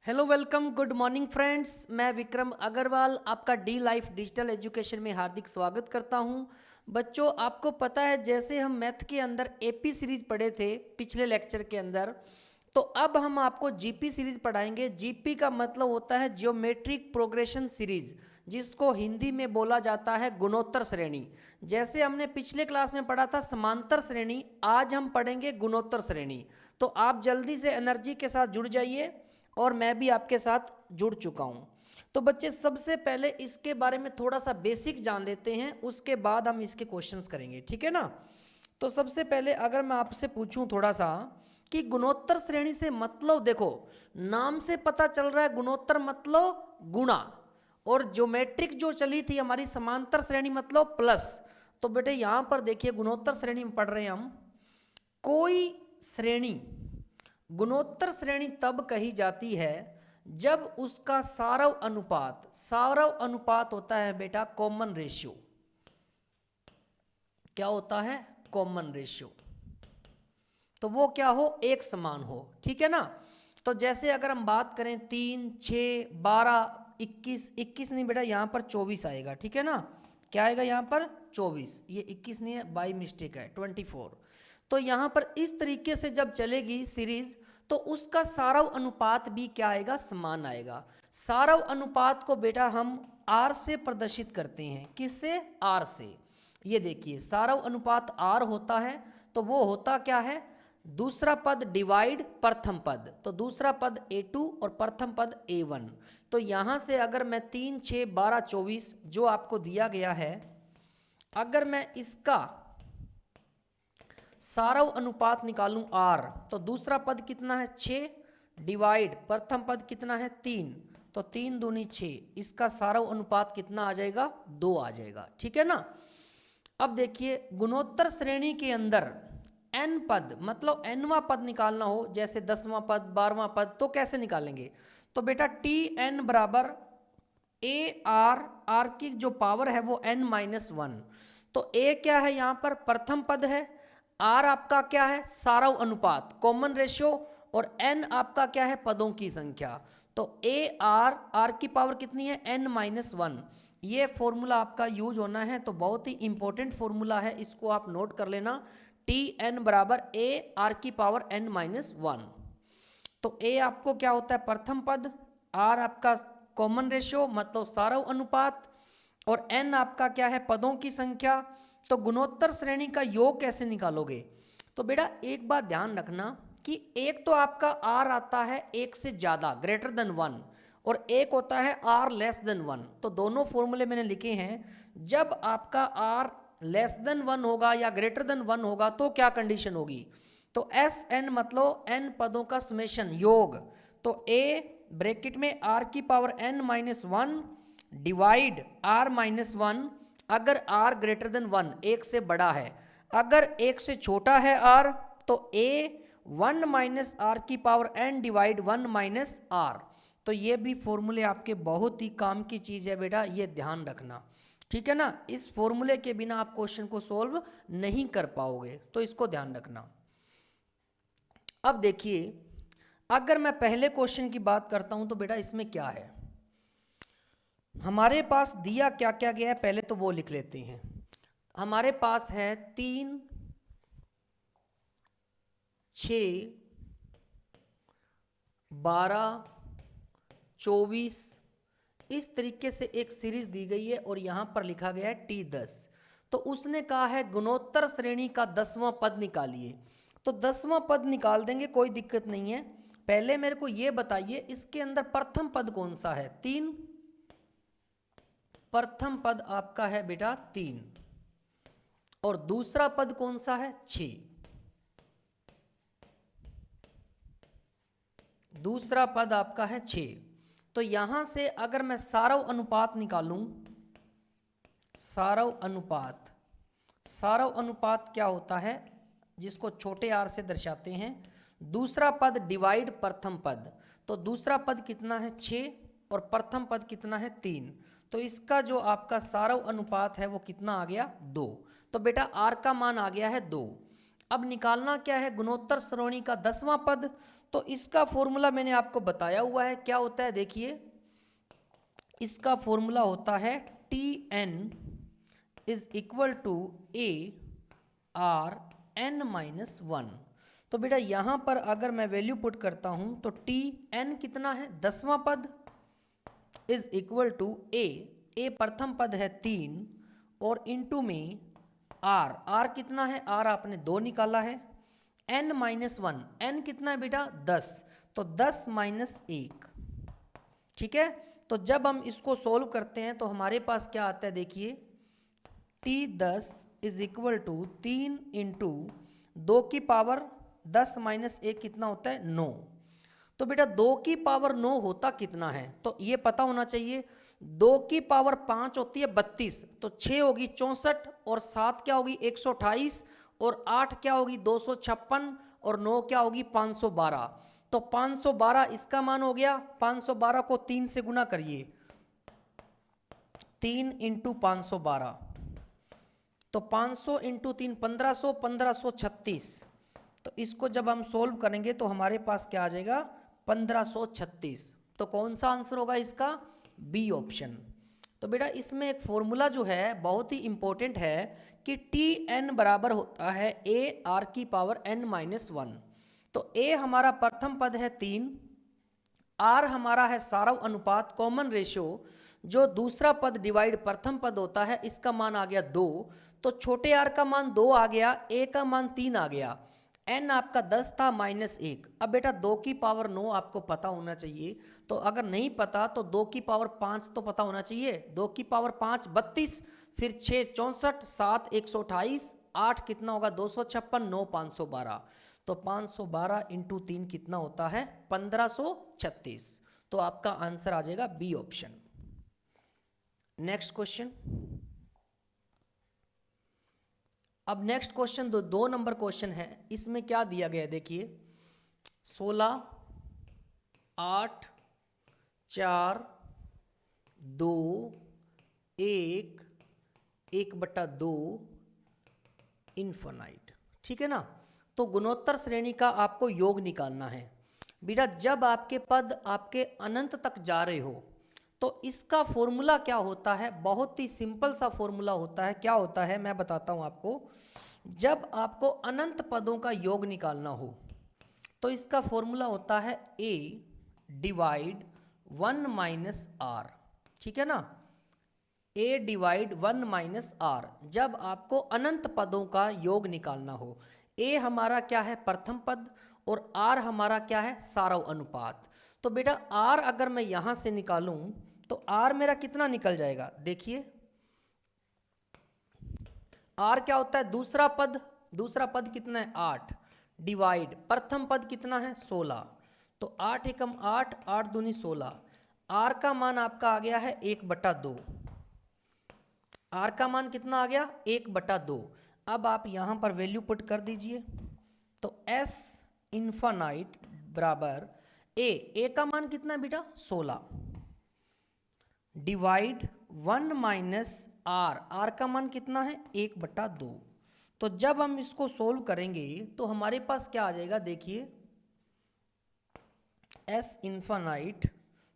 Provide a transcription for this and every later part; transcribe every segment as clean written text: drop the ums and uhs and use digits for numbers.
Hello welcome good morning friends. मैं विक्रम अग्रवाल आपका D life digital education में हार्दिक स्वागत करता हूं। बच्चों, आपको पता है जैसे हम मैथ के अंदर एपी सीरीज पढ़े थे पिछले लेक्चर के अंदर, तो अब हम आपको जीपी सीरीज पढ़ाएंगे। जीपी का मतलब होता है ज्योमेट्रिक प्रोग्रेशन सीरीज, जिसको हिंदी में बोला जाता है गुणोत्तर श्रेणी। जैसे हमने पिछले क्लास में पढ़ा था समांतर श्रेणी, आज हम पढ़ेंगे गुणोत्तर श्रेणी। तो आप जल्दी से एनर्जी के साथ जुड़ जाइए और मैं भी आपके साथ जुड़ चुका हूं। तो बच्चे, सबसे पहले इसके बारे में थोड़ा सा बेसिक जान लेते हैं, उसके बाद हम इसके क्वेश्चंस करेंगे, ठीक है ना। तो सबसे पहले अगर मैं आपसे पूछूं थोड़ा सा कि गुणोत्तर श्रेणी से मतलब, देखो नाम से पता चल रहा है गुणोत्तर मतलब गुणा, और ज्योमेट्रिक जो चली थी हमारी समांतर श्रेणी मतलब प्लस। तो बेटे यहां पर देखिए, गुणोत्तर श्रेणी में पढ़ रहे हैं हम। कोई श्रेणी गुणोत्तर श्रेणी तब कही जाती है जब उसका सारव अनुपात होता है बेटा कॉमन रेशियो। क्या होता है? Common ratio. तो वो क्या हो? एक समान हो, ठीक है ना। तो जैसे अगर हम बात करें 3, 6, 12, 21, 21 नहीं बेटा, यहां पर 24 आएगा, ठीक है ना। क्या आएगा यहां पर? 24। ये 21 नहीं है, बाई मिस्टेक है, 24। तो यहां पर इस तरीके से जब चलेगी सीरीज, तो उसका सारव अनुपात भी क्या आएगा? समान आएगा। सारव अनुपात को बेटा हम आर से प्रदर्शित करते हैं। किससे? आर से। ये देखिए, सारव अनुपात आर होता है, तो वो होता क्या है? दूसरा पद डिवाइड प्रथम पद। तो दूसरा पद a2 और प्रथम पद a1। तो यहां से अगर मैं 3, 6, 12, 24 जो आपको दिया गया है, अगर मैं इसका सारव अनुपात निकालूं r, तो दूसरा पद कितना है? 6 डिवाइड प्रथम पद कितना है? 3। तो 3 दूनी 6, इसका सारव अनुपात कितना आ जाएगा? 2 आ जाएगा, ठीक है ना। अब देखिए, गुणोत्तर श्रेणी के अंदर n पद मतलब nवां पद निकालना हो, जैसे 10वां पद, 12वां पद, तो कैसे निकालेंगे? तो बेटा Tn बराबर ए आर की जो पावर है वो n-1। तो a क्या है? यहाँ पर प्रथम पद है। r आपका क्या है? सारव अनुपात कॉमन रेशियो। और n आपका क्या है? पदों की संख्या। तो आर की पावर कितनी है? n-1। ये फॉर्मूला आपका यूज होना है, तो बहुत ही इंपॉर्टेंट फॉर्मूला है, इसको आप नोट कर लेना। Tn बराबर आर की पावर n-1। तो a आपको क्या होता है? प्रथम पद। r आपका कॉमन रेशियो मतलब सारव अनुपात, और n आपका क्या है? पदों की संख्या। तो गुणोत्तर श्रेणी का योग कैसे निकालोगे? तो बेटा एक बात ध्यान रखना कि एक तो आपका r आता है एक से ज्यादा, ग्रेटर देन 1, और एक होता है r लेस देन 1। तो दोनों फॉर्मूले मैंने लिखे हैं। जब आपका r लेस देन 1 होगा या ग्रेटर देन 1 होगा, तो क्या कंडीशन होगी? तो एस एन मतलब n पदों का समेशन, योग। तो a ब्रैकेट में r की पावर n-1 डिवाइड r-1। अगर r ग्रेटर देन 1, एक से बड़ा है, अगर एक से छोटा है r, तो a 1 माइनस आर की power n divide 1 minus r. तो ये भी फॉर्मूले आपके बहुत ही काम की चीज़ है बेटा, ये ध्यान रखना, ठीक है ना। इस फॉर्मूले के बिना आप क्वेश्चन को सोल्व नहीं कर पाओगे, तो इसको ध्यान रखना। अब देखिए, अगर मैं पहले क्वेश्चन की बात करता हूं, तो बेटा इसमें क्या है? हमारे पास दिया क्या क्या गया है, पहले तो वो लिख लेते हैं। हमारे पास है 3, 6, 12, 24, इस तरीके से एक सीरीज दी गई है, और यहां पर लिखा गया है T10। तो उसने कहा है गुणोत्तर श्रेणी का 10वां पद निकालिए। तो 10वां पद निकाल देंगे, कोई दिक्कत नहीं है। पहले मेरे को यह बताइए, इसके अंदर प्रथम पद कौन सा है? 3। प्रथम पद आपका है बेटा 3, और दूसरा पद कौन सा है? 6। दूसरा पद आपका है 6। तो यहां से अगर मैं सारव अनुपात निकालूं, सारव अनुपात क्या होता है, जिसको छोटे आर से दर्शाते हैं? दूसरा पद डिवाइड प्रथम पद। तो दूसरा पद कितना है? 6, और प्रथम पद कितना है? 3। तो इसका जो आपका सारव अनुपात है वो कितना आ गया? 2। तो बेटा आर का मान आ गया है 2। अब निकालना क्या है? गुणोत्तर श्रेणी का 10वां पद। तो इसका फॉर्मूला मैंने आपको बताया हुआ है, क्या होता है देखिए, इसका फॉर्मूला होता है Tn is equal to A R N minus one. तो बेटा यहाँ पर अगर मैं वैल्यू पुट करता हूँ तो Tn कितना है, 10वां पद, इज इक्वल टू ए प्रथम पद है 3 और इंटू में आर कितना है, आर आपने 2 निकाला है, n माइनस वन, n कितना है बेटा 10, तो 10 माइनस 1। ठीक है, तो जब हम इसको सोल्व करते हैं तो हमारे पास क्या आता है देखिए, T10 is equal to 3 into 2 की पावर 10 माइनस 1 कितना होता है 9। तो बेटा 2 की पावर 9 होता कितना है, तो ये पता होना चाहिए। 2 की पावर 5 होती है 32, तो 6 होगी 64 और 7 क्या होगी 128 और 8 क्या होगी 256 और 9 क्या होगी 512। तो 512 इसका मान हो गया। 512 को 3 से गुना करिए, 3 इंटू 512, तो 500 इंटू 3 1500, 1536। तो इसको जब हम सोल्व करेंगे तो हमारे पास क्या आ जाएगा 1536। तो कौन सा आंसर होगा इसका, बी ऑप्शन। तो बेटा इसमें एक फॉर्मूला जो है बहुत ही इंपॉर्टेंट है कि Tn बराबर होता है ए आर की पावर n माइनस वन। तो a हमारा प्रथम पद है 3, r हमारा है सारव अनुपात कॉमन रेशियो, जो दूसरा पद डिवाइड प्रथम पद होता है इसका मान आ गया 2, तो छोटे r का मान 2 आ गया, a का मान 3 आ गया, n आपका 10 था माइनस 1। अब बेटा 2 की पावर 9 आपको पता होना चाहिए, तो अगर नहीं पता तो 2 की पावर 5 तो पता होना चाहिए। 2 की पावर 5 32, फिर 6 64, 7 128, 8 कितना होगा 256, 9 512। तो 512 इंटू 3 कितना होता है 1536। तो आपका आंसर आ जाएगा बी ऑप्शन। Next question. अब नेक्स्ट क्वेश्चन 2 नंबर क्वेश्चन है। इसमें क्या दिया गया है देखिए, 16 8 4 2 1 1/2 इन्फिनाइट। ठीक है ना। तो गुणोत्तर श्रेणी का आपको योग निकालना है। बेटा जब आपके पद आपके अनंत तक जा रहे हो तो इसका फॉर्मूला क्या होता है, बहुत ही सिंपल सा फॉर्मूला होता है। क्या होता है मैं बताता हूं आपको। जब आपको अनंत पदों का योग निकालना हो तो इसका फॉर्मूला होता है a डिवाइड 1 माइनस आर। ठीक है ना, a डिवाइड 1 माइनस आर। जब आपको अनंत पदों का योग निकालना हो, a हमारा क्या है प्रथम पद और r हमारा क्या है सारव अनुपात। तो बेटा r अगर मैं यहां से निकालूं तो r मेरा कितना निकल जाएगा, देखिए r क्या होता है दूसरा पद, दूसरा पद कितना है 8 डिवाइड प्रथम पद कितना है 16। तो 8 एकम 8, 8 दूनी 16। r का मान आपका आ गया है 1/2। r का मान कितना आ गया 1/2। अब आप यहां पर वैल्यू पुट कर दीजिए, तो s इन्फिनाइट बराबर a का मान कितना है बेटा 16 डिवाइड 1 माइनस r का मान कितना है 1/2। तो जब हम इसको सोल्व करेंगे तो हमारे पास क्या आ जाएगा देखिए, s इन्फिनाइट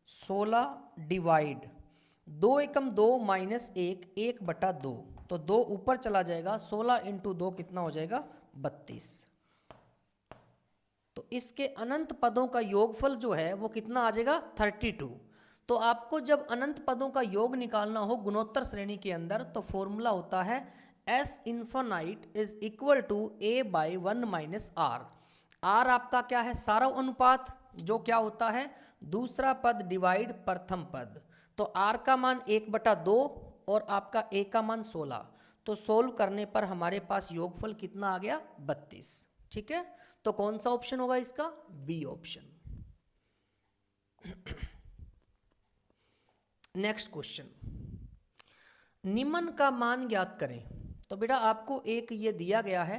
16 डिवाइड 2 एकम 2 माइनस 1 1/2। तो 2 ऊपर चला जाएगा, 16 इंटू 2 कितना हो जाएगा 32। तो इसके अनंत पदों का योगफल जो है वो कितना आ जाएगा 32। तो आपको जब अनंत पदों का योग निकालना हो गुणोत्तर श्रेणी के अंदर तो फॉर्मूला होता है s infinite is equal to a by 1 minus r. R आपका क्या है सारव अनुपात, जो क्या होता है दूसरा पद डिवाइड प्रथम पद। तो r का मान 1/2 और आपका a का मान 16। तो सोल्व करने पर हमारे पास योगफल कितना आ गया 32। ठीक है, तो कौन सा ऑप्शन होगा इसका, बी ऑप्शन। नेक्स्ट क्वेश्चन, निम्न का मान ज्ञात करें। तो बेटा आपको एक ये दिया गया है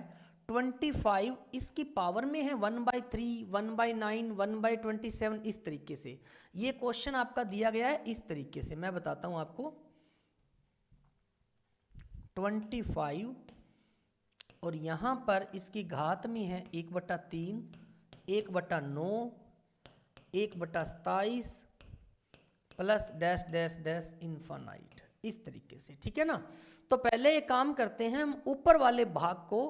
25, इसकी पावर में है 1/3, 1/9, 1/27, इस तरीके से ये क्वेश्चन आपका दिया गया है। इस तरीके से मैं बताता हूं आपको, 25 और यहां पर इसकी घात में है 1/3, 1/9 1/27 plus dash dash dash infinite, इस तरीके से, ठीक है ना। तो पहले ये काम करते हैं, हम ऊपर वाले भाग को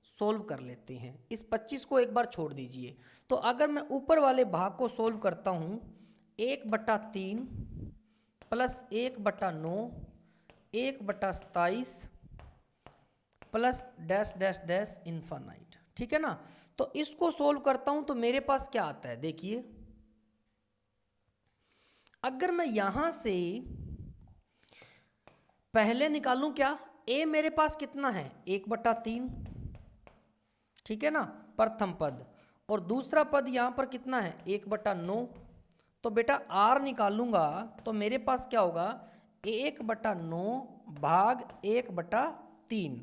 सोल्व कर लेते हैं। इस 25 को एक बार छोड़ दीजिए। तो अगर मैं ऊपर वाले भाग को सोल्व करता हूँ, 1/3 plus 1/9 1/27 plus dash dash dash infinite, ठीक है ना। तो इसको सोल्व करता हूं तो मेरे पास क्या आता है, देखिए अगर मैं यहां से पहले निकालूं क्या, a मेरे पास कितना है 1/3, ठीक है ना, प्रथम पद, और दूसरा पद यहां पर कितना है 1/9। तो बेटा r निकालूंगा तो मेरे पास क्या होगा 1/9 भाग 1/3।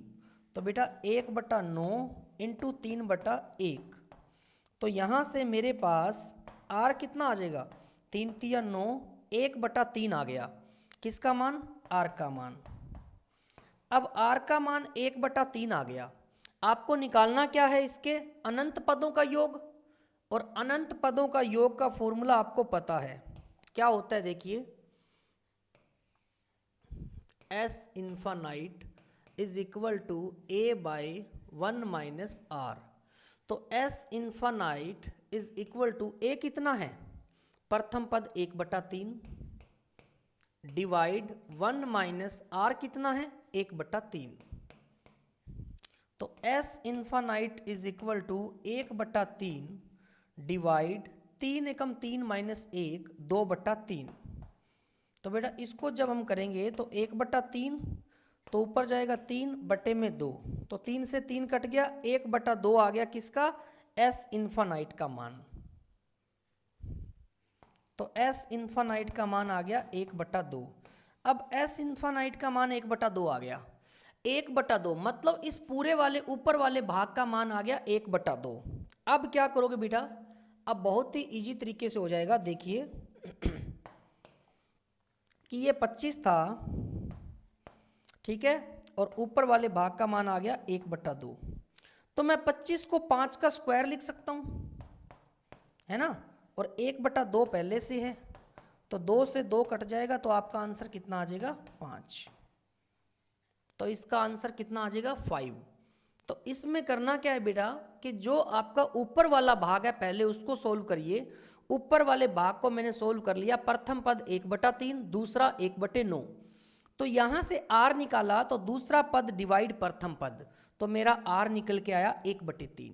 तो बेटा 1/9 इंटू 3/1। तो यहाँ से मेरे पास r कितना आ जाएगा 3 3 9 1/3 आ गया। किसका मान, r का मान। अब r का मान 1/3 आ गया। आपको निकालना क्या है, इसके अनंत पदों का योग, और अनंत पदों का योग का फॉर्मूला आपको पता है क्या होता है, देखिए s infinite is equal to a/1 minus r। तो s infinite is equal to a कितना है, प्रथम पद 1/3 डिवाइड 1 माइनस r कितना है 1/3। तो s infinite is equal to 1/3 divide 3 एकम 3 माइनस 1 2/3। तो बेटा इसको जब हम करेंगे तो 1/3 तो ऊपर जाएगा 3/2, तो 3 से 3 कट गया, 1/2 आ गया किसका, s इन्फानाइट का मान। तो s इन्फानाइट का मान आ गया 1/2। अब s इन्फानाइट का मान 1/2 आ गया, 1/2 मतलब इस पूरे वाले ऊपर वाले भाग का मान आ गया 1/2। अब क्या करोगे बेटा, अब बहुत ही इजी तरीके से हो जाएगा। देखिए कि ये 25 था, ठीक है, और ऊपर वाले भाग का मान आ गया 1/2। तो मैं 25 को 5 का स्क्वायर लिख सकता हूँ, है ना, और 1/2 पहले से है, तो 2 से 2 कट जाएगा, तो आपका आंसर कितना आ जाएगा 5। तो इसका आंसर कितना आ जाएगा 5। तो इसमें करना क्या है बेटा कि जो आपका ऊपर वाला भाग है पहले उसको सोल्व करिए। ऊपर वाले भाग को मैंने सोल्व कर लिया, प्रथम पद 1/3 दूसरा 1/9। तो यहां से r निकाला तो दूसरा पद डिवाइड प्रथम पद, तो मेरा r निकल के आया 1/3।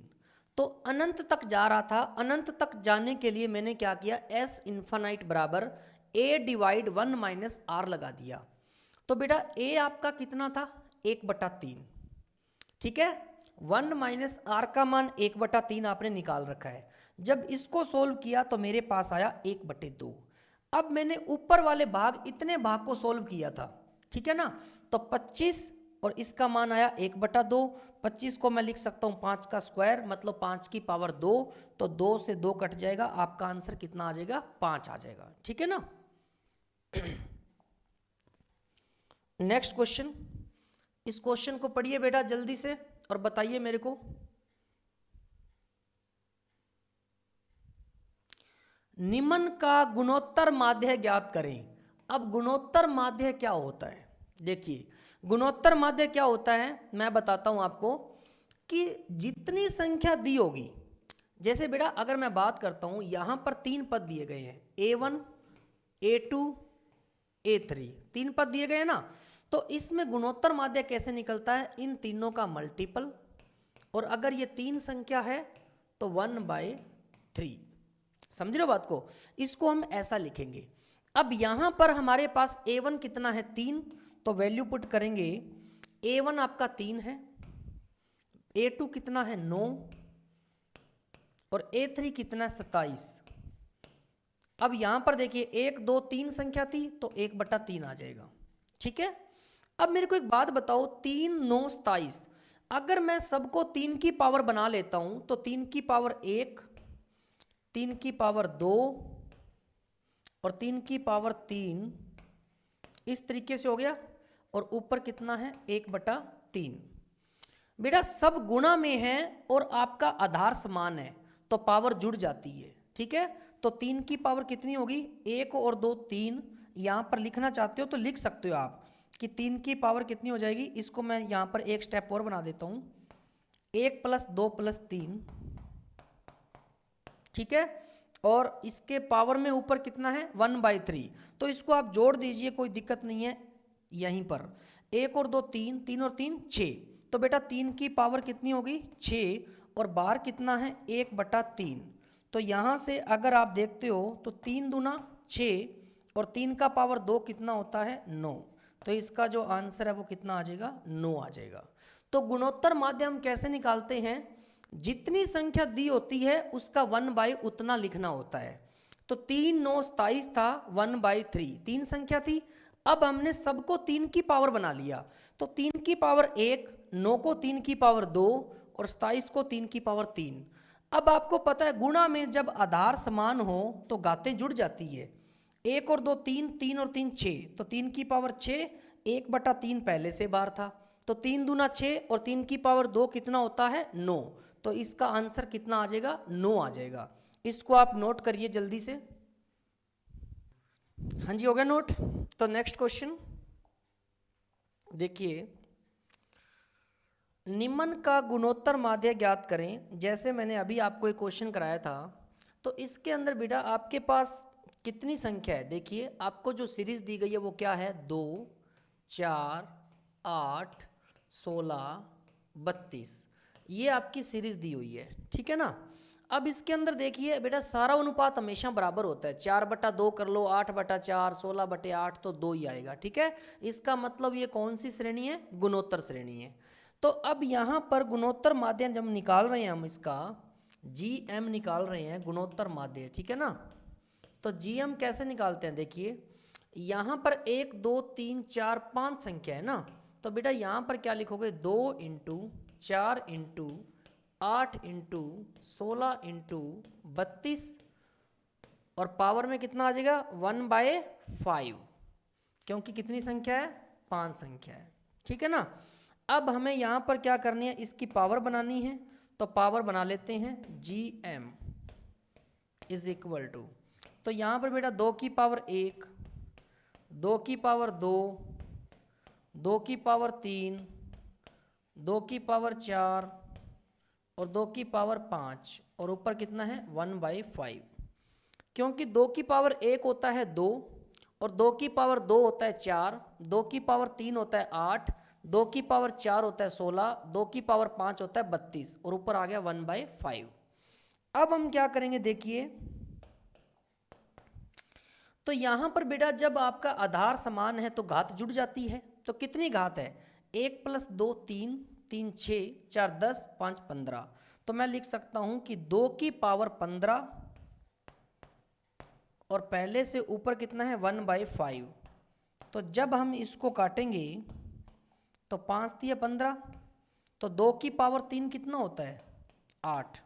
तो अनंत तक जा रहा था, अनंत तक जाने के लिए मैंने क्या किया, s इन्फानाइट बराबर a डिवाइड 1 माइनस r लगा दिया। तो बेटा a आपका कितना था 1/3, ठीक है, 1 माइनस r का मान 1/3 आपने निकाल रखा है। जब इसको सोल्व किया तो मेरे पास आया 1/2। अब मैंने ऊपर वाले भाग इतने भाग को सोल्व किया था, ठीक है ना, तो 25 और इसका मान आया 1/2। 25 को मैं लिख सकता हूँ 5 का स्क्वायर मतलब 5 की पावर 2, तो 2 से 2 कट जाएगा, आपका आंसर कितना आ जाएगा 5 आ जाएगा, ठीक है ना। नेक्स्ट क्वेश्चन, इस क्वेश्चन को पढ़िए बेटा जल्दी से और बताइए मेरे को। निम्न का गुणोत्तर माध्य ज्ञात करें। अब गुणोत्तर माध्य क्या होता है, देखिए गुणोत्तर माध्य क्या होता है मैं बताता हूं आपको कि जितनी संख्या दी होगी, जैसे बेटा अगर मैं बात करता हूं यहां पर 3 पद दिए गए हैं, a1 a2 a3, 3 पद दिए गए हैं ना, तो इसमें गुणोत्तर माध्य कैसे निकलता है, इन तीनों का मल्टीपल, और अगर ये 3 संख्या है तो 1/3। समझ रहे हो बात को, इसको हम ऐसा लिखेंगे। अब यहां पर हमारे पास a1 कितना है 3, तो वैल्यू पुट करेंगे, a1 आपका 3 है, a2 कितना है 9 और a3 कितना है 27। अब यहां पर देखिए 1 2 3 संख्या थी तो 1/3 आ जाएगा, ठीक है। अब मेरे को एक बात बताओ, 3 9 27, अगर मैं सबको 3 की पावर बना लेता हूं तो 3 की पावर 1, 3 की पावर 2 और 3 की पावर 3, इस तरीके से हो गया, और ऊपर कितना है 1/3। बेटा सब गुणा में है और आपका आधार समान है, तो पावर जुड़ जाती है, ठीक है। तो 3 की पावर कितनी होगी, 1 और 2 3, यहाँ पर लिखना चाहते हो तो लिख सकते हो आप कि 3 की पावर कितनी हो जाएगी। इसको मैं यहाँ पर एक स्टेप और बना देता हूँ, 1 + 2 + 3, ठीक है। और इसके पावर में ऊपर कितना है 1/3, तो इसको आप जोड़ दीजिए, कोई दिक्कत नहीं है। यहीं पर 1 और 2 3, 3 और 3 6, तो बेटा 3 की पावर कितनी होगी 6, और बार कितना है 1/3। तो यहाँ से अगर आप देखते हो तो 3 दूना 6 और 3 का पावर 2 कितना होता है 9, तो इसका जो आंसर है वो कितना आ जाएगा 9 आ जाएगा। तो गुणोत्तर माध्य हम कैसे निकालते हैं, जितनी संख्या दी होती है उसका 1/, उतना लिखना होता है। तो 3 9 27 था, 1/3 3 संख्या थी। अब हमने सबको 3 की पावर बना लिया, तो 3 की पावर 1, 9 को 3 की पावर 2 और 27 को 3 की पावर 3। अब आपको पता है गुणा में जब आधार समान हो तो घातें जुड़ जाती है। 1 और 2 3, 3 और 3 6, तो 3 की पावर 6, 1/3 पहले से बाहर था, तो 3 दूना 6 और 3 की पावर 2 कितना होता है 9, तो इसका आंसर कितना आ जाएगा 9 आ जाएगा। इसको आप नोट करिए जल्दी से। हाँ जी, हो गया नोट। तो नेक्स्ट क्वेश्चन देखिए, निम्न का गुणोत्तर माध्य ज्ञात करें। जैसे मैंने अभी आपको एक क्वेश्चन कराया था, तो इसके अंदर बेटा आपके पास कितनी संख्या है, देखिए आपको जो सीरीज दी गई है वो क्या है 2 4 8 16 32, ये आपकी सीरीज दी हुई है, ठीक है ना। अब इसके अंदर देखिए बेटा सारा अनुपात हमेशा बराबर होता है, 4/2 कर लो, 8/4, 16/8, तो 2 ही आएगा, ठीक है। इसका मतलब ये कौन सी श्रेणी है, गुणोत्तर श्रेणी है। तो अब यहाँ पर गुणोत्तर माध्य जब निकाल रहे हैं हम, इसका GM निकाल रहे हैं गुणोत्तर माध्य, ठीक है ना। तो GM कैसे निकालते हैं, देखिए यहाँ पर 1 2 3 4 5 संख्या है ना, तो बेटा यहाँ पर क्या लिखोगे 2 × 4 × 8 × 16 × 32, और पावर में कितना आ जाएगा 1/5, क्योंकि कितनी संख्या है 5 संख्या है, ठीक है ना। अब हमें यहाँ पर क्या करनी है, इसकी पावर बनानी है, तो पावर बना लेते हैं GM = तो यहाँ पर बेटा 2 की पावर 1, 2 की पावर 2, 2 की पावर 3, 2 की पावर 4 और 2 की पावर 5, और ऊपर कितना है 1/5, क्योंकि 2 की पावर 1 होता है 2, और 2 की पावर 2 होता है 4, 2 की पावर 3 होता है 8, 2 की पावर 4 होता है 16, 2 की पावर 5 होता है 32, और ऊपर आ गया 1/5। अब हम क्या करेंगे देखिए, तो यहाँ पर बेटा जब आपका आधार समान है तो घात जुड़ जाती है। तो कितनी घात है, 1 + 2 3, 3 6, 4 10, 5 15, तो मैं लिख सकता हूँ कि 2 की पावर 15 और पहले से ऊपर कितना है 1/5। तो जब हम इसको काटेंगे तो 5 × 15, तो 2 की पावर 3 कितना होता है 8,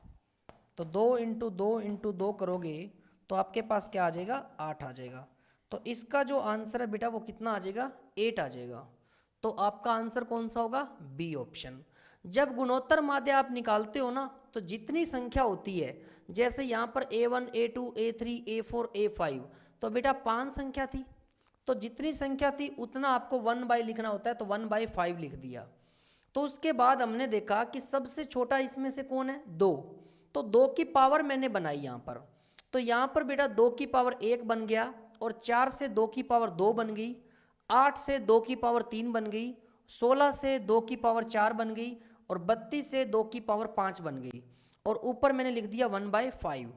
तो 2 × 2 × 2 करोगे तो आपके पास क्या आ जाएगा 8 आ जाएगा। तो इसका जो आंसर है बेटा वो कितना आ जाएगा 8 आ जाएगा। तो आपका आंसर कौन सा होगा, बी ऑप्शन। जब गुणोत्तर माध्य आप निकालते हो ना, तो जितनी संख्या होती है, जैसे यहाँ पर A1 A2 A3 A4 A5, तो बेटा 5 संख्या थी, तो जितनी संख्या थी उतना आपको 1/, लिखना होता है, तो 1/5 लिख दिया। तो उसके बाद हमने देखा कि सबसे छोटा इसमें से कौन है 2, तो 2 की पावर मैंने बनाई यहाँ पर, तो यहाँ पर बेटा 2 की पावर 1 बन गया, और 4 से 2 की पावर 2 बन गई, 8 से 2 की पावर 3 बन गई, 16 से 2 की पावर 4 बन गई, और 32 से 2 की पावर 5 बन गई, और ऊपर मैंने लिख दिया 1/5।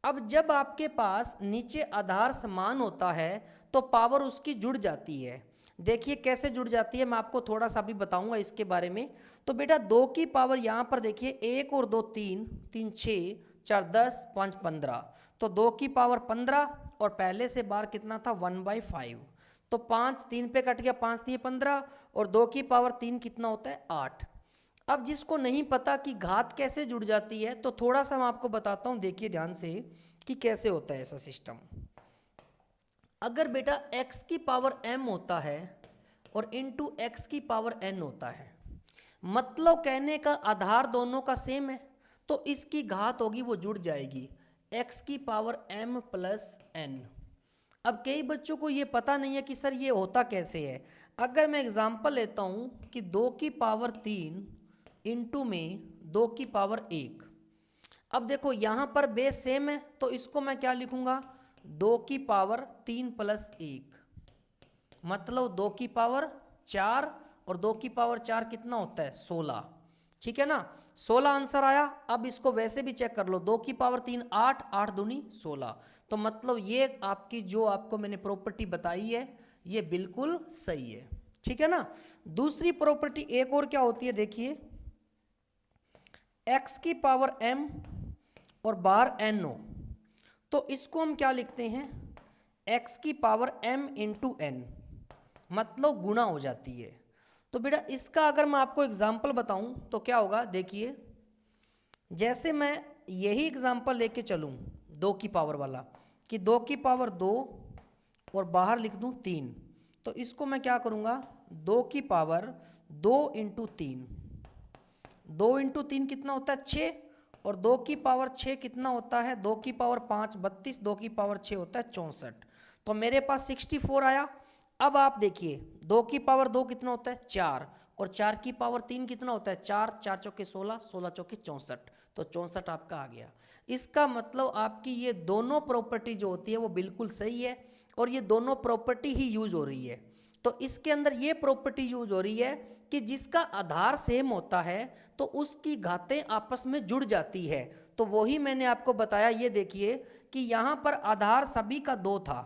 अब जब आपके पास नीचे आधार समान होता है तो पावर उसकी जुड़ जाती है। देखिए कैसे जुड़ जाती है, मैं आपको थोड़ा सा भी बताऊंगा इसके बारे में। तो बेटा 2 की पावर यहाँ पर देखिए 1 और 2 3, 3 6, 4 10, 5 15, तो 2 की पावर 15 और पहले से बार कितना था 1/5, तो 5 3 पे कट गया, 5 3 15, और 2 की पावर 3 कितना होता है 8। अब जिसको नहीं पता कि घात कैसे जुड़ जाती है, तो थोड़ा सा मैं आपको बताता हूँ, देखिए ध्यान से कि कैसे होता है ऐसा सिस्टम। अगर बेटा x की पावर m होता है और इंटू x की पावर n होता है, मतलब कहने का आधार दोनों का सेम है, तो तो इसकी घात होगी वो जुड़ जाएगी x की पावर m प्लस n। अब कई बच्चों को ये पता नहीं है कि सर ये होता कैसे है। अगर मैं एग्जांपल लेता हूँ कि 2 की पावर 3 इंटू में 2 की पावर 1। अब देखो यहाँ पर बेस सेम है तो इसको मैं क्या लिखूंगा 2 की पावर 3 प्लस 1, मतलब 2 की पावर 4 और 2 की पावर 4 कितना होता है 16। ठीक है ना, 16 आंसर आया। अब इसको वैसे भी चेक कर लो, 2 की पावर 3 8, 8 दूनी 16। तो मतलब ये आपकी जो आपको मैंने प्रॉपर्टी बताई है ये बिल्कुल सही है। ठीक है ना। दूसरी प्रॉपर्टी एक और क्या होती है देखिए, x की पावर m और बार n हो तो इसको हम क्या लिखते हैं x की पावर m इंटू एन, मतलब गुणा हो जाती है। तो बेटा इसका अगर मैं आपको एग्जाम्पल बताऊं तो क्या होगा देखिए, जैसे मैं यही एग्जाम्पल लेके चलूं 2 की पावर वाला कि 2 की पावर 2 और बाहर लिख दूं 3, तो इसको मैं क्या करूंगा 2 की पावर 2 इंटू 3, 2 इंटू 3 कितना होता है 6, और 2 की पावर 6 कितना होता है 2 की पावर 5 32, 2 की पावर 6 होता है 64। तो मेरे पास 64 आया। अब आप देखिए 2 की पावर 2 कितना होता है 4, और 4 की पावर 3 कितना होता है 4, 4 चौके 16, 16 चौके 64, तो 64 आपका आ गया। इसका मतलब आपकी ये दोनों प्रॉपर्टी जो होती है वो बिल्कुल सही है और ये दोनों प्रॉपर्टी ही यूज हो रही है। तो इसके अंदर ये प्रॉपर्टी यूज हो रही है कि जिसका आधार सेम होता है तो उसकी घातें आपस में जुड़ जाती है। तो वही मैंने आपको बताया, ये देखिए कि यहाँ पर आधार सभी का 2 था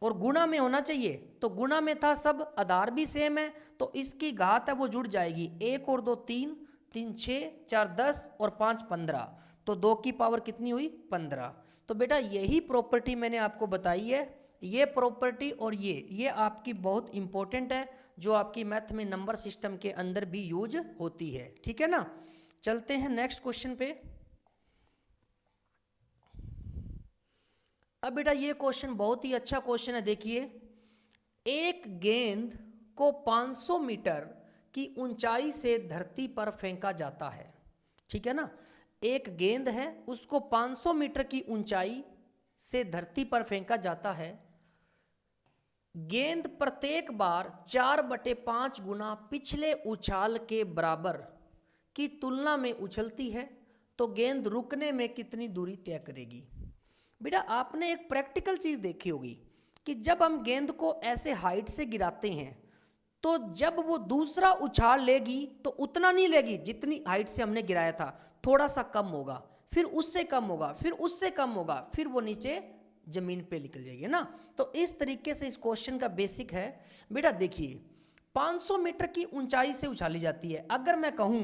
और गुणा में होना चाहिए, तो गुणा में था सब, आधार भी सेम है तो इसकी घात है वो जुड़ जाएगी। 1 और 2 3, 3 6, 4 10 और 5 15, तो 2 की पावर कितनी हुई 15। तो बेटा यही प्रॉपर्टी मैंने आपको बताई है, ये प्रॉपर्टी और ये आपकी बहुत इंपॉर्टेंट है जो आपकी मैथ में नंबर सिस्टम के अंदर भी यूज होती है। ठीक है ना। चलते हैं नेक्स्ट क्वेश्चन पे। अब बेटा ये क्वेश्चन बहुत ही अच्छा क्वेश्चन है। देखिए, एक गेंद को 500 मीटर की ऊंचाई से धरती पर फेंका जाता है। ठीक है ना, एक गेंद है उसको 500 मीटर की ऊंचाई से धरती पर फेंका जाता है। गेंद प्रत्येक बार 4/5 गुना पिछले उछाल के बराबर की तुलना में उछलती है, तो गेंद रुकने में कितनी दूरी तय करेगी। बेटा आपने एक प्रैक्टिकल चीज देखी होगी कि जब हम गेंद को ऐसे हाइट से गिराते हैं तो जब वो दूसरा उछाल लेगी तो उतना नहीं लेगी जितनी हाइट से हमने गिराया था, थोड़ा सा कम होगा, फिर उससे कम होगा, फिर उससे कम होगा, फिर वो नीचे जमीन पे निकल जाएगी ना। तो इस तरीके से इस क्वेश्चन का बेसिक है। बेटा देखिए 500 मीटर की ऊंचाई से उछाली जाती है। अगर मैं कहूं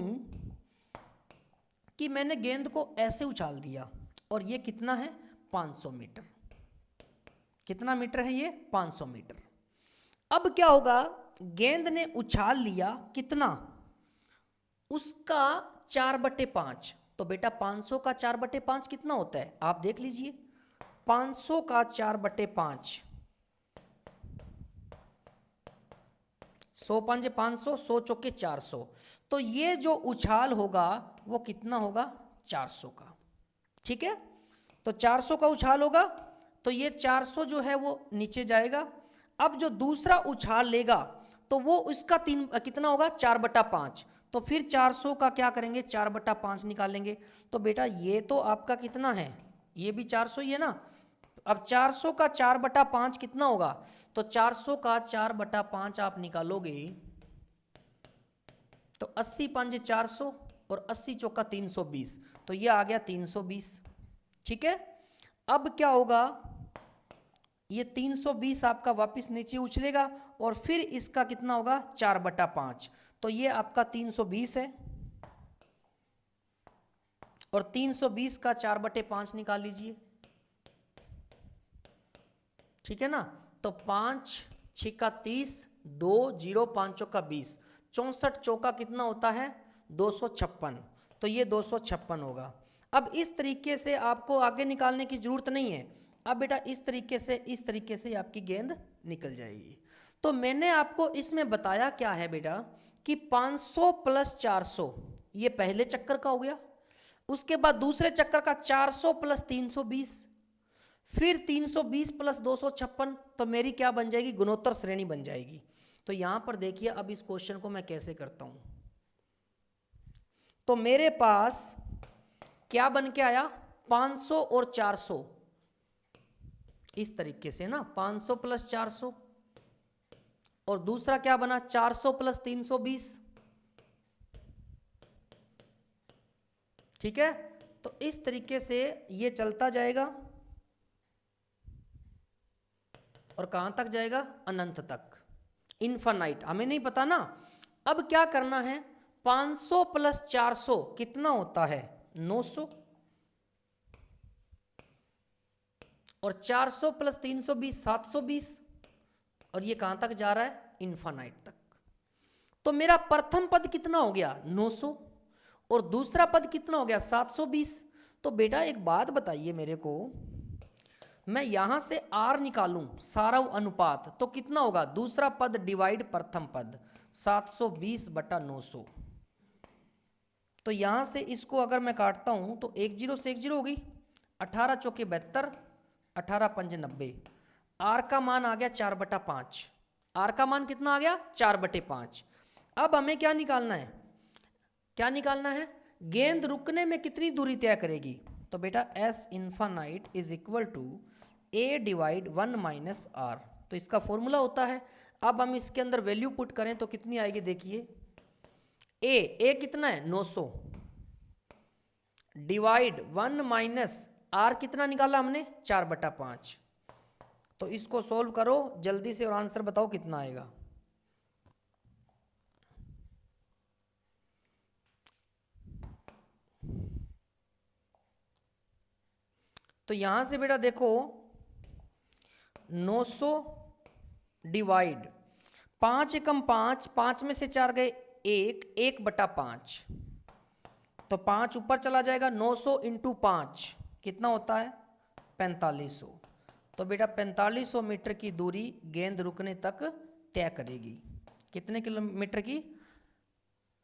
कि मैंने गेंद को ऐसे उछाल दिया और ये कितना है 500 मीटर, कितना मीटर है ये 500 मीटर। अब क्या होगा, गेंद ने उछाल लिया कितना, उसका 4/5। तो बेटा 500 का 4/5 कितना होता है आप देख लीजिए, 500 का 4/5, 100 5 500, 100 चौके 400, तो ये जो उछाल होगा वो कितना होगा 400 का। ठीक है, तो 400 का उछाल होगा तो ये 400 जो है वो नीचे जाएगा। अब जो दूसरा उछाल लेगा तो वो उसका कितना होगा 4/5, तो फिर 400 का क्या करेंगे 4/5 निकालेंगे। तो बेटा ये तो आपका कितना है, ये भी 400 ही है ना। अब 400 का 4/5 कितना होगा, तो 400 का 4/5 आप निकालोगे तो 80 5 400 और 80 चौका 320, तो ये आ गया 320। ठीक है, अब क्या होगा, ये 320 आपका वापस नीचे उछलेगा और फिर इसका कितना होगा 4/5, तो ये आपका 320 है और 320 का 4/5 निकाल लीजिए। ठीक है ना, तो 5 6 का 30, 2 0 5 चौका 20, 64 चौका कितना होता है 256, तो ये 256 होगा। अब इस तरीके से आपको आगे निकालने की जरूरत नहीं है। अब बेटा इस तरीके से आपकी गेंद निकल जाएगी। तो मैंने आपको इसमें बताया क्या है बेटा कि 500 + 400 ये पहले चक्कर का हो गया, उसके बाद दूसरे चक्कर का 400 प्लस 320, फिर 320 प्लस 256, तो मेरी क्या बन जाएगी, गुणोत्तर श्रेणी बन जाएगी। तो यहां पर देखिए अब इस क्वेश्चन को मैं कैसे करता हूं। तो मेरे पास क्या बन के आया, 500 और 400, इस तरीके से ना, 500 प्लस 400, और दूसरा क्या बना, 400 प्लस 320, ठीक है। तो इस तरीके से ये चलता जाएगा और कहां तक जाएगा, अनंत तक, इनफाइनाइट, हमें नहीं पता ना। अब क्या करना है, 500 प्लस 400 कितना होता है, 900, और 400 प्लस 320 720, और ये कहां तक जा रहा है, इनफाइनाइट तक। तो मेरा प्रथम पद कितना हो गया, 900, और दूसरा पद कितना हो गया, 720। तो बेटा एक बात बताइए मेरे को, मैं यहां से R निकालूं सारव अनुपात, तो कितना होगा, दूसरा पद डिवाइड प्रथम पद, 720 बटा 900। तो यहां से इसको अगर मैं काटता हूं तो 1 0 से 1 0 होगी, 18 चौके 72, 18 पंजे 90। R का मान आ गया 4/5, R का मान कितना आ गया, 4/5। अब हमें क्या निकालना है, क्या निकालना है, गेंद रुकने में कितनी दूरी तय करेगी। तो बेटा S infinite is equal to A divide 1 minus R, तो इसका फॉर्मूला होता है। अब हम इसके अंदर वैल्यू पुट करें तो कितनी आएगी, देखिए A कितना है, 900 डिवाइड 1 माइनस R कितना निकाला हमने, 4/5। तो इसको सोल्व करो जल्दी से और आंसर बताओ कितना आएगा। तो यहां से बेटा देखो 900 डिवाइड 5 एकम 5, 5 में से 4 गए 1, 1/5, तो 5 ऊपर चला जाएगा, 900 इंटू 5 कितना होता है, 4500। तो बेटा 4500 मीटर की दूरी गेंद रुकने तक तय करेगी। कितने किलोमीटर की,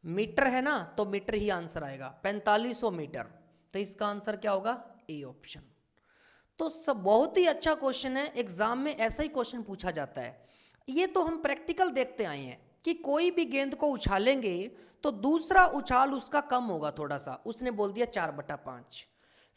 मीटर है ना, तो मीटर ही आंसर आएगा, 4500 मीटर। तो इसका आंसर क्या होगा, ए ऑप्शन। तो सब बहुत ही अच्छा क्वेश्चन है, एग्जाम में ऐसा ही क्वेश्चन पूछा जाता है। ये तो हम प्रैक्टिकल देखते आए हैं कि कोई भी गेंद को उछालेंगे तो दूसरा उछाल उसका कम होगा थोड़ा सा, उसने बोल दिया 4/5,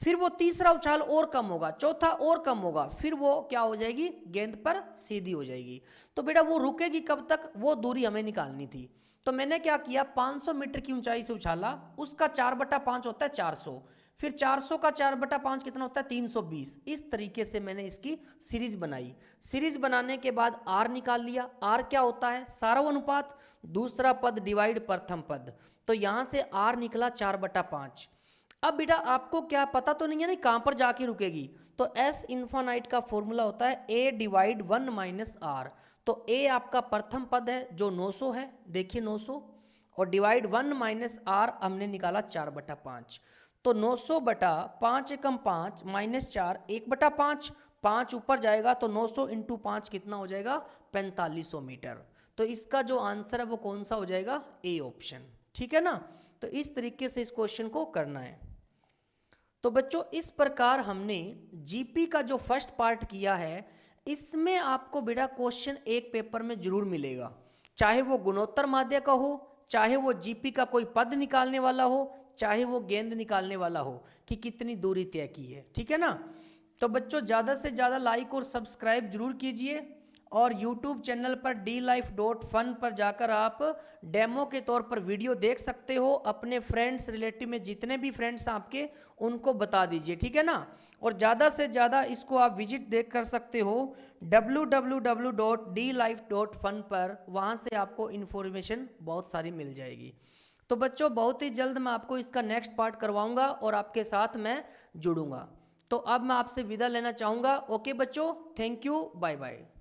फिर वो तीसरा उछाल और कम होगा, चौथा और कम होगा, फिर वो क्या हो जाएगी, गेंद पर सीधी हो जाएगी। तो बेटा वो रुकेगी कब तक, वो दूरी हमें निकालनी थी। तो मैंने क्या किया, 500 मीटर की ऊंचाई से उछाला, उसका 4/5 होता है 400, फिर 400 का 4/5 कितना होता है, 320। इस तरीके से मैंने इसकी सीरीज बनाई। सीरीज बनाने के बाद R निकाल लिया। R क्या होता है, सारव अनुपात, दूसरा पद डिवाइड प्रथम पद। तो यहां से R निकला 4/5। अब बेटा आपको क्या पता तो नहीं है ना कहां पर जाके रुकेगी, तो S इनफाइनाइट का फॉर्मूला होता है A डिवाइड 1 माइनस R। तो A आपका प्रथम पद है जो 900 है, देखिए 900, और डिवाइड 1 माइनस R हमने निकाला 4/5। तो 900 बटा 5 एकम 5 माइनस 4, 1/5, 5 ऊपर जाएगा तो 900 इंटू 5 कितना हो जाएगा, 4500 मीटर। तो इसका जो आंसर है वो कौन सा हो जाएगा, ए ऑप्शन, ठीक है ना। तो इस तरीके से इस क्वेश्चन को करना है। तो बच्चों इस प्रकार हमने जीपी का जो फर्स्ट पार्ट किया है, इसमें आपको बेटा क्वेश्चन एक पेपर में जरूर मिलेगा, चाहे वो गुणोत्तर माध्य का हो, चाहे वो जीपी का कोई पद निकालने वाला हो, चाहे वो गेंद निकालने वाला हो कि कितनी दूरी तय की है, ठीक है ना। तो बच्चों ज़्यादा से ज़्यादा लाइक और सब्सक्राइब जरूर कीजिए, और YouTube चैनल पर dlife.fun पर जाकर आप डेमो के तौर पर वीडियो देख सकते हो। अपने फ्रेंड्स रिलेटिव में जितने भी फ्रेंड्स आपके उनको बता दीजिए, ठीक है ना। और ज़्यादा से ज़्यादा इसको आप विजिट देख कर सकते हो www.dlife.fun पर, वहाँ से आपको इन्फॉर्मेशन बहुत सारी मिल जाएगी। तो बच्चों बहुत ही जल्द मैं आपको इसका नेक्स्ट पार्ट करवाऊंगा और आपके साथ मैं जुड़ूंगा। तो अब मैं आपसे विदा लेना चाहूँगा। ओके बच्चों, थैंक यू, बाय बाय।